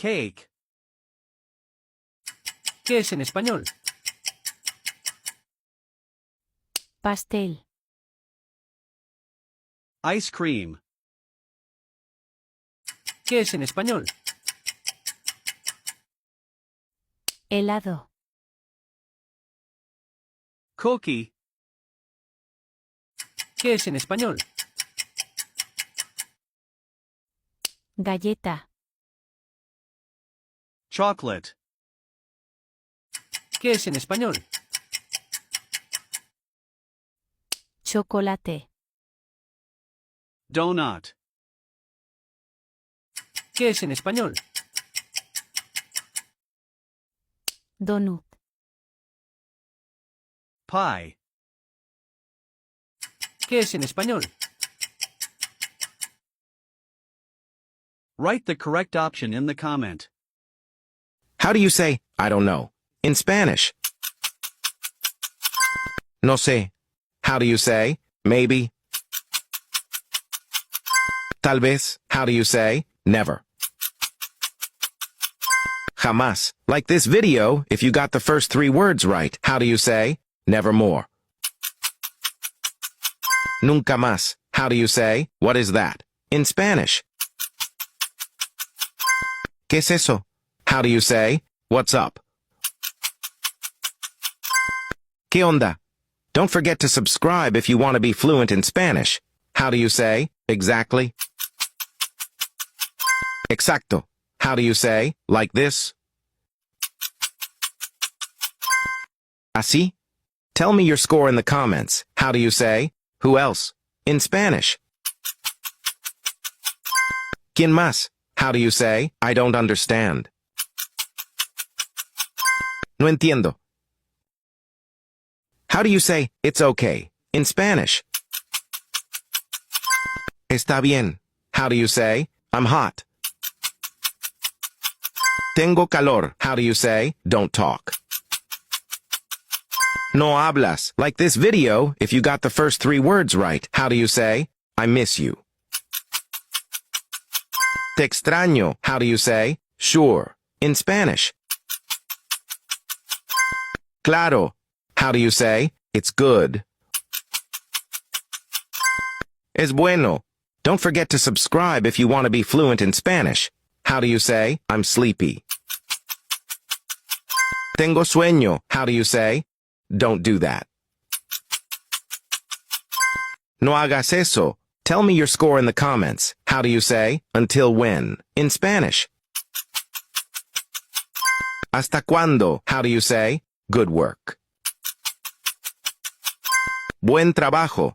Cake. ¿Qué es en español? Pastel. Ice cream. ¿Qué es en español? Helado. Cookie. ¿Qué es en español? Galleta. Chocolate. ¿Qué es en español? Chocolate. Donut. ¿Qué es en español? Donut. Pie. ¿Qué es en español? Write the correct option in the comment. How do you say, I don't know, in Spanish? No sé. How do you say, maybe? Tal vez. How do you say, never? Jamás. Like this video, if you got the first 3 words right, how do you say, nevermore? Nunca más. How do you say, what is that, in Spanish? ¿Qué es eso? How do you say, what's up? ¿Qué onda? Don't forget to subscribe if you want to be fluent in Spanish. How do you say, exactly? Exacto. How do you say, like this? Así? Tell me your score in the comments. How do you say, who else, in Spanish? ¿Quién más? How do you say, I don't understand? No entiendo. How do you say, it's okay, in Spanish? Está bien. How do you say, I'm hot? Tengo calor. How do you say, don't talk? No hablas. Like this video, if you got the first 3 words right, how do you say, I miss you? Te extraño. How do you say, sure, in Spanish? Claro. How do you say, it's good? Es bueno. Don't forget to subscribe if you want to be fluent in Spanish. How do you say, I'm sleepy? Tengo sueño. How do you say, don't do that? No hagas eso. Tell me your score in the comments. How do you say, until when, in Spanish? ¿Hasta cuándo? How do you say, good work? Buen trabajo.